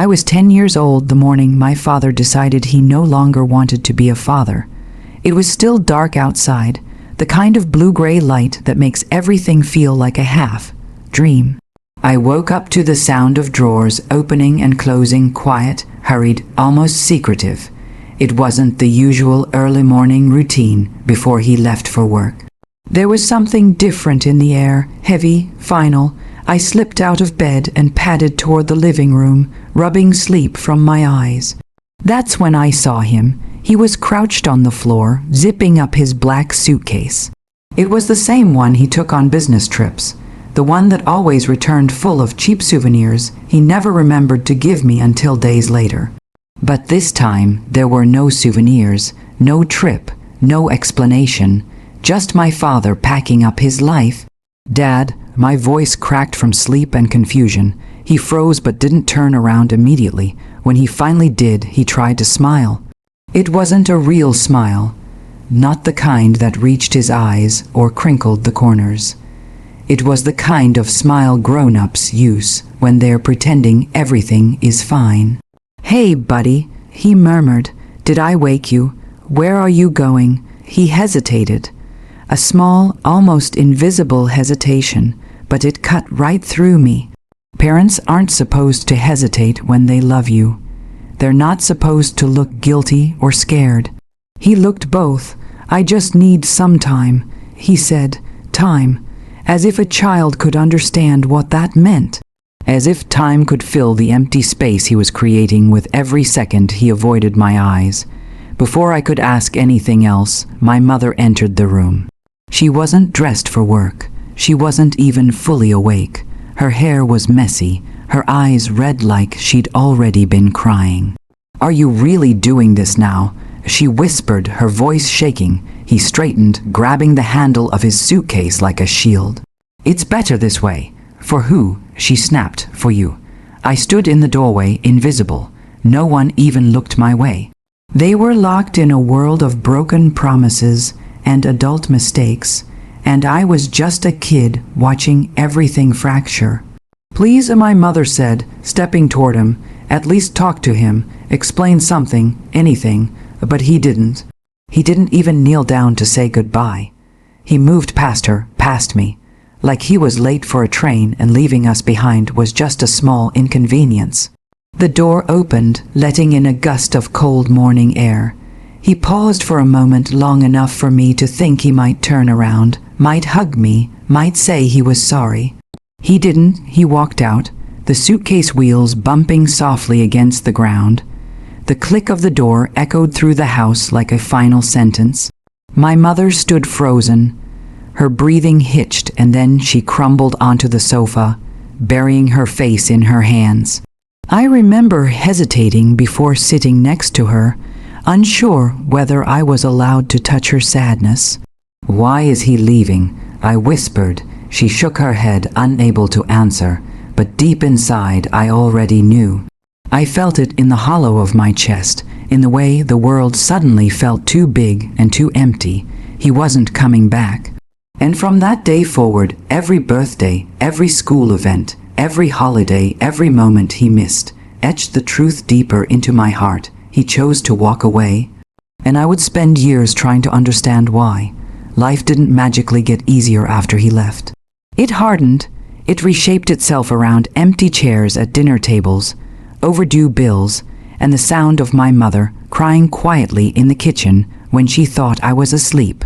I was 10 years old the morning my father decided he no longer wanted to be a father. It was still dark outside, the kind of blue-gray light that makes everything feel like a half-dream. I woke up to the sound of drawers opening and closing, quiet, hurried, almost secretive. It wasn't the usual early morning routine before he left for work. There was something different in the air, heavy, final. I slipped out of bed and padded toward the living room, rubbing sleep from my eyes. That's when I saw him. He was crouched on the floor, zipping up his black suitcase. It was the same one he took on business trips, the one that always returned full of cheap souvenirs he never remembered to give me until days later. But this time there were no souvenirs, no trip, no explanation, just my father packing up his life. "Dad," my voice cracked from sleep and confusion. He froze but didn't turn around immediately. When he finally did, he tried to smile. It wasn't a real smile, not the kind that reached his eyes or crinkled the corners. It was the kind of smile grown-ups use when they're pretending everything is fine. "Hey, buddy," he murmured. "Did I wake you? Where are you going?" He hesitated. A small, almost invisible hesitation, but it cut right through me. Parents aren't supposed to hesitate when they love you. They're not supposed to look guilty or scared. He looked both. "I just need some time," he said. Time. As if a child could understand what that meant. As if time could fill the empty space he was creating with every second he avoided my eyes. Before I could ask anything else, my mother entered the room. She wasn't dressed for work. She wasn't even fully awake. Her hair was messy, her eyes red like she'd already been crying. "Are you really doing this now?" she whispered, her voice shaking. He straightened, grabbing the handle of his suitcase like a shield. "It's better this way." "For who?" she snapped. "For you." I stood in the doorway, invisible. No one even looked my way. They were locked in a world of broken promises and adult mistakes, and I was just a kid watching everything fracture. "Please," my mother said, stepping toward him. "At least talk to him, explain something, anything." But he didn't. He didn't even kneel down to say goodbye. He moved past her, past me, like he was late for a train and leaving us behind was just a small inconvenience. The door opened, letting in a gust of cold morning air. He paused for a moment, long enough for me to think he might turn around, might hug me, might say he was sorry. He didn't. He walked out, the suitcase wheels bumping softly against the ground. The click of the door echoed through the house like a final sentence. My mother stood frozen. Her breathing hitched, and then she crumbled onto the sofa, burying her face in her hands. I remember hesitating before sitting next to her, unsure whether I was allowed to touch her sadness. "Why is he leaving?" I whispered. She shook her head, unable to answer, but deep inside I already knew. I felt it in the hollow of my chest, in the way the world suddenly felt too big and too empty. He wasn't coming back. And from that day forward, every birthday, every school event, every holiday, every moment he missed, etched the truth deeper into my heart. He chose to walk away, and I would spend years trying to understand why. Life didn't magically get easier after he left. It hardened. It reshaped itself around empty chairs at dinner tables, overdue bills, and the sound of my mother crying quietly in the kitchen when she thought I was asleep.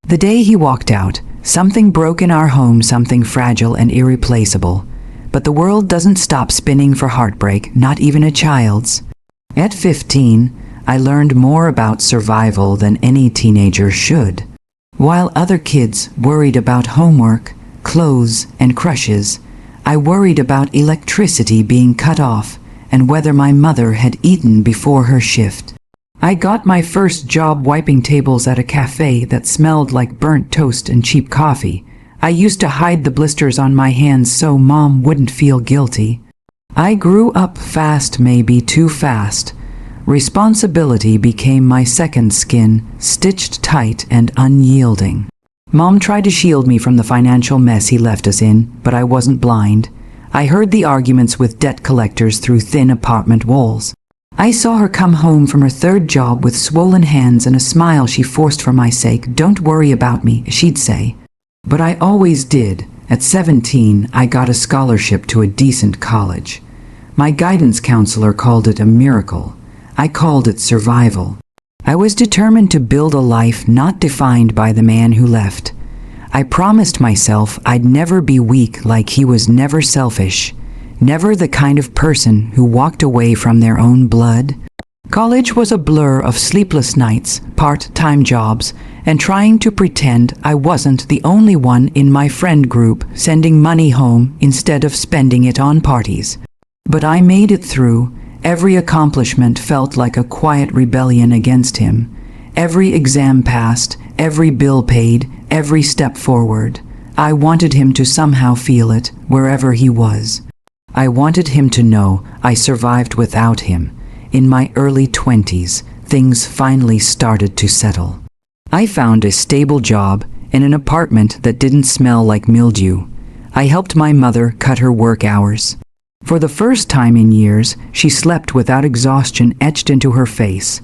The day he walked out, something broke in our home, something fragile and irreplaceable. But the world doesn't stop spinning for heartbreak, not even a child's. At 15, I learned more about survival than any teenager should. While other kids worried about homework, clothes, and crushes, I worried about electricity being cut off and whether my mother had eaten before her shift. I got my first job wiping tables at a cafe that smelled like burnt toast and cheap coffee. I used to hide the blisters on my hands so Mom wouldn't feel guilty. I grew up fast, maybe too fast. Responsibility became my second skin, stitched tight and unyielding. Mom tried to shield me from the financial mess he left us in, but I wasn't blind. I heard the arguments with debt collectors through thin apartment walls. I saw her come home from her third job with swollen hands and a smile she forced for my sake. "Don't worry about me," she'd say. But I always did. At 17, I got a scholarship to a decent college. My guidance counselor called it a miracle. I called it survival. I was determined to build a life not defined by the man who left. I promised myself I'd never be weak like he was, never selfish, never the kind of person who walked away from their own blood. College was a blur of sleepless nights, part-time jobs, and trying to pretend I wasn't the only one in my friend group sending money home instead of spending it on parties. But I made it through. Every accomplishment felt like a quiet rebellion against him. Every exam passed, every bill paid, every step forward. I wanted him to somehow feel it, wherever he was. I wanted him to know I survived without him. In my early 20s, things finally started to settle. I found a stable job in an apartment that didn't smell like mildew. I helped my mother cut her work hours. For the first time in years, she slept without exhaustion etched into her face.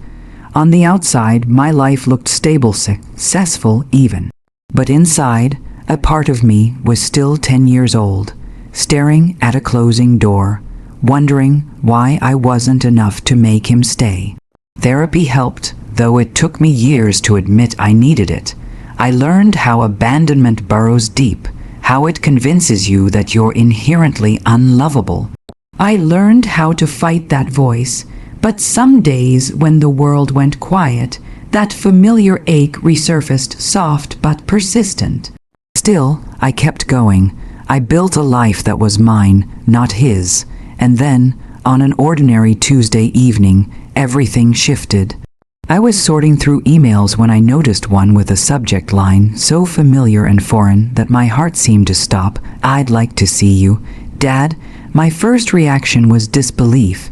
On the outside, my life looked stable, successful even. But inside, a part of me was still 10 years old, staring at a closing door, wondering why I wasn't enough to make him stay. Therapy helped, though it took me years to admit I needed it. I learned how abandonment burrows deep, how it convinces you that you're inherently unlovable. I learned how to fight that voice, but some days when the world went quiet, that familiar ache resurfaced, soft but persistent. Still, I kept going. I built a life that was mine, not his. And then, on an ordinary Tuesday evening, everything shifted. I was sorting through emails when I noticed one with a subject line so familiar and foreign that my heart seemed to stop. "I'd like to see you, Dad." My first reaction was disbelief.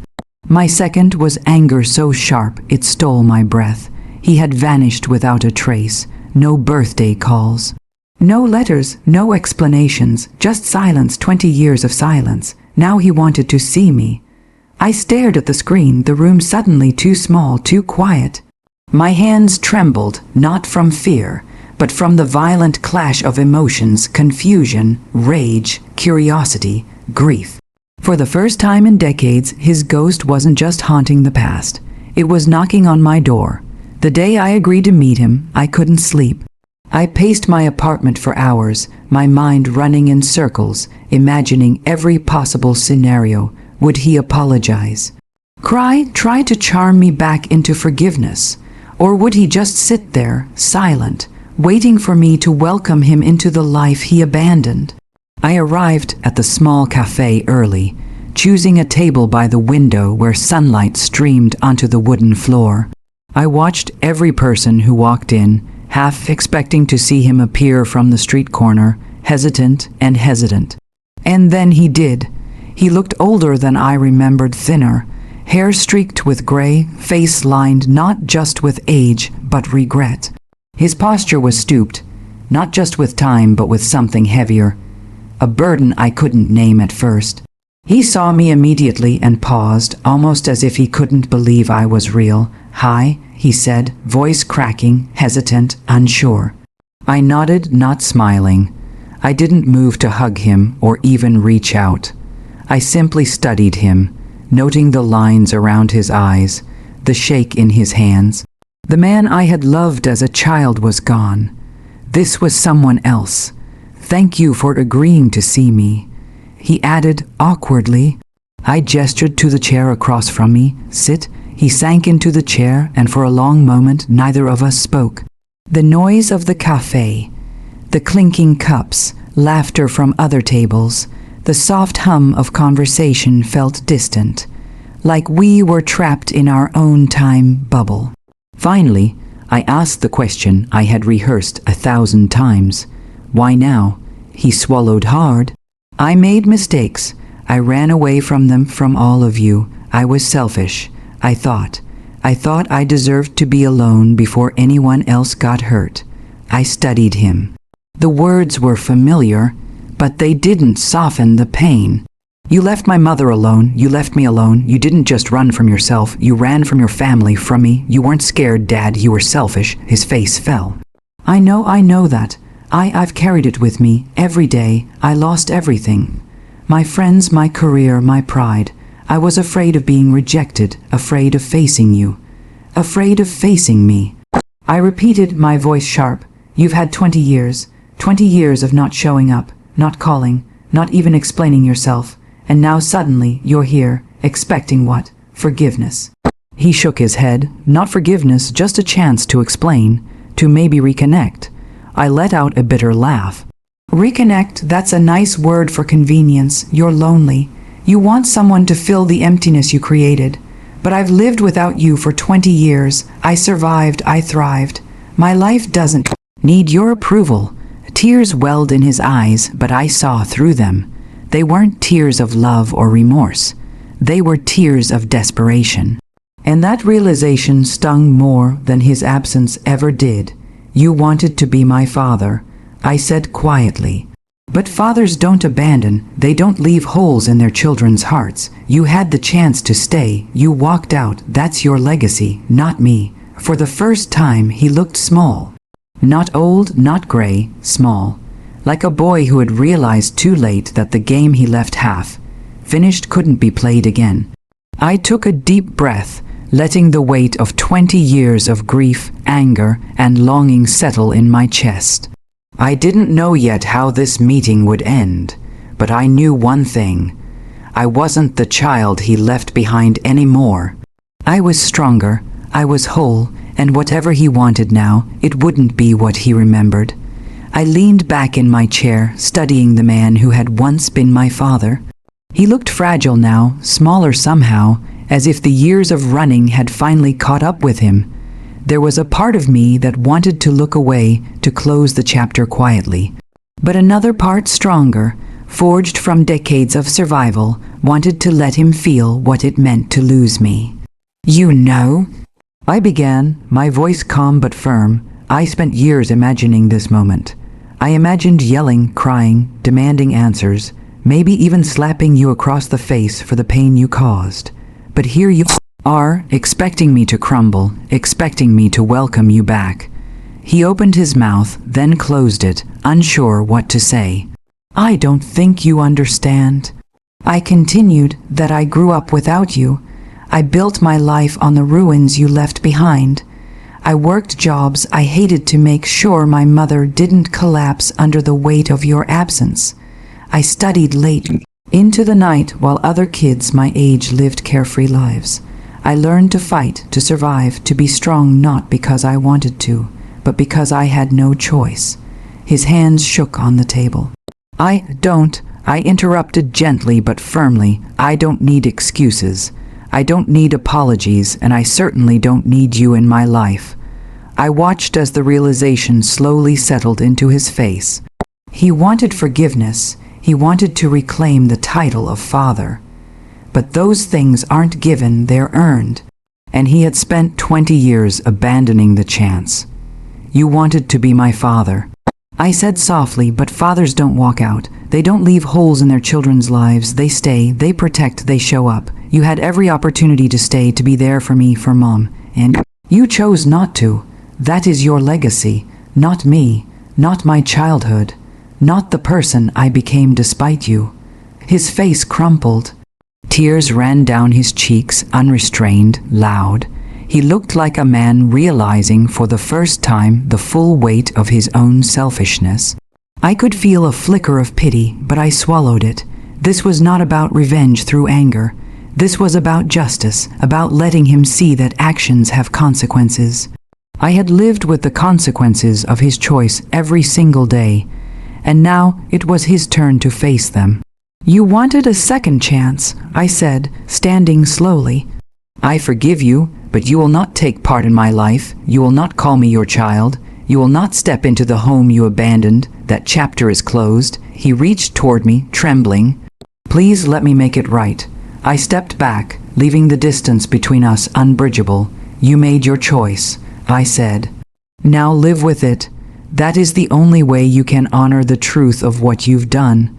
My second was anger so sharp it stole my breath. He had vanished without a trace. No birthday calls. No letters, no explanations, just silence, 20 years of silence. Now he wanted to see me. I stared at the screen, the room suddenly too small, too quiet. My hands trembled, not from fear, but from the violent clash of emotions, confusion, rage, curiosity, grief. For the first time in decades, his ghost wasn't just haunting the past. It was knocking on my door. The day I agreed to meet him, I couldn't sleep. I paced my apartment for hours, my mind running in circles, imagining every possible scenario. Would he apologize? Try to charm me back into forgiveness? Or would he just sit there, silent, waiting for me to welcome him into the life he abandoned? I arrived at the small cafe early, choosing a table by the window where sunlight streamed onto the wooden floor. I watched every person who walked in, half expecting to see him appear from the street corner, hesitant and hesitant. And then he did. He looked older than I remembered, thinner, hair streaked with gray, face lined not just with age, but regret. His posture was stooped, not just with time, but with something heavier, a burden I couldn't name at first. He saw me immediately and paused, almost as if he couldn't believe I was real. "Hi," he said, voice cracking, hesitant, unsure. I nodded, not smiling. I didn't move to hug him or even reach out. I simply studied him, noting the lines around his eyes, the shake in his hands. The man I had loved as a child was gone. This was someone else. "Thank you for agreeing to see me," he added awkwardly. I gestured to the chair across from me. "Sit." He sank into the chair, and for a long moment neither of us spoke. The noise of the cafe, the clinking cups, laughter from other tables, the soft hum of conversation felt distant, like we were trapped in our own time bubble. Finally, I asked the question I had rehearsed 1,000 times. "Why now?" He swallowed hard. "I made mistakes. I ran away from them, from all of you. I was selfish. I thought I deserved to be alone before anyone else got hurt." I studied him. The words were familiar, but they didn't soften the pain. You left my mother alone, you left me alone, you didn't just run from yourself, you ran from your family, from me, you weren't scared, Dad, you were selfish." His face fell. I know that. I've carried it with me, every day. I lost everything. My friends, my career, my pride. I was afraid of being rejected, afraid of facing you. Afraid of facing me. I repeated, my voice sharp. You've had 20 years. 20 years of not showing up, not calling, not even explaining yourself. And now suddenly you're here, expecting what? Forgiveness. He shook his head. Not forgiveness, just a chance to explain, to maybe reconnect. I let out a bitter laugh. Reconnect, that's a nice word for convenience. You're lonely. You want someone to fill the emptiness you created. But I've lived without you for 20 years. I survived, I thrived. My life doesn't need your approval. Tears welled in his eyes, but I saw through them. They weren't tears of love or remorse. They were tears of desperation. And that realization stung more than his absence ever did. You wanted to be my father, I said quietly. But fathers don't abandon, they don't leave holes in their children's hearts. You had the chance to stay, you walked out, that's your legacy, not me. For the first time he looked small. Not old, not gray, small. Like a boy who had realized too late that the game he left half finished couldn't be played again. I took a deep breath, letting the weight of 20 years of grief, anger, and longing settle in my chest. I didn't know yet how this meeting would end, but I knew one thing. I wasn't the child he left behind anymore. I was stronger, I was whole, and whatever he wanted now, it wouldn't be what he remembered. I leaned back in my chair, studying the man who had once been my father. He looked fragile now, smaller somehow, as if the years of running had finally caught up with him. There was a part of me that wanted to look away, to close the chapter quietly. But another part stronger, forged from decades of survival, wanted to let him feel what it meant to lose me. "You know?" I began, my voice calm but firm. I spent years imagining this moment. I imagined yelling, crying, demanding answers, maybe even slapping you across the face for the pain you caused. But here you are, expecting me to crumble, expecting me to welcome you back. He opened his mouth, then closed it, unsure what to say. "I don't think you understand." I continued, "that I grew up without you. I built my life on the ruins you left behind. I worked jobs I hated to make sure my mother didn't collapse under the weight of your absence. I studied late into the night while other kids my age lived carefree lives. I learned to fight, to survive, to be strong not because I wanted to, but because I had no choice." His hands shook on the table. I interrupted gently but firmly. "I don't need excuses. I don't need apologies, and I certainly don't need you in my life." I watched as the realization slowly settled into his face. He wanted forgiveness. He wanted to reclaim the title of father. But those things aren't given, they're earned. And he had spent 20 years abandoning the chance. "You wanted to be my father," I said softly, "but fathers don't walk out. They don't leave holes in their children's lives. They stay, they protect, they show up. You had every opportunity to stay, to be there for me, for Mom. And you chose not to. That is your legacy, not me, not my childhood, not the person I became despite you." His face crumpled. Tears ran down his cheeks, unrestrained, loud. He looked like a man realizing for the first time the full weight of his own selfishness. I could feel a flicker of pity, but I swallowed it. This was not about revenge through anger. This was about justice, about letting him see that actions have consequences. I had lived with the consequences of his choice every single day, and now it was his turn to face them. "You wanted a second chance," I said, standing slowly. "I forgive you, but you will not take part in my life. You will not call me your child. You will not step into the home you abandoned. That chapter is closed." He reached toward me, trembling. "Please let me make it right." I stepped back, leaving the distance between us unbridgeable. "You made your choice," I said. "Now live with it. That is the only way you can honor the truth of what you've done."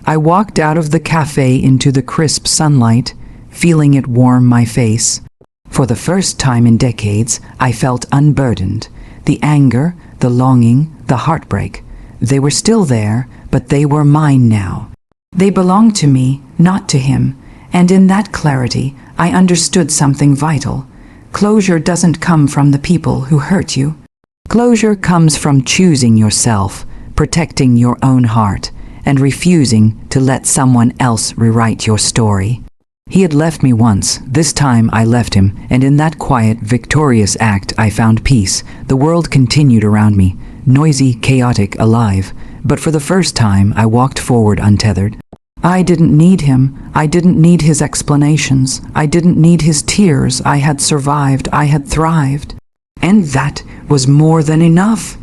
I walked out of the cafe into the crisp sunlight, feeling it warm my face. For the first time in decades, I felt unburdened. The anger, the longing, the heartbreak. They were still there, but they were mine now. They belonged to me, not to him, and in that clarity, I understood something vital. Closure doesn't come from the people who hurt you. Closure comes from choosing yourself, protecting your own heart, and refusing to let someone else rewrite your story. He had left me once. This time I left him, and in that quiet, victorious act I found peace. The world continued around me, noisy, chaotic, alive, but for the first time I walked forward untethered. I didn't need him. I didn't need his explanations. I didn't need his tears. I had survived. I had thrived. And that was more than enough.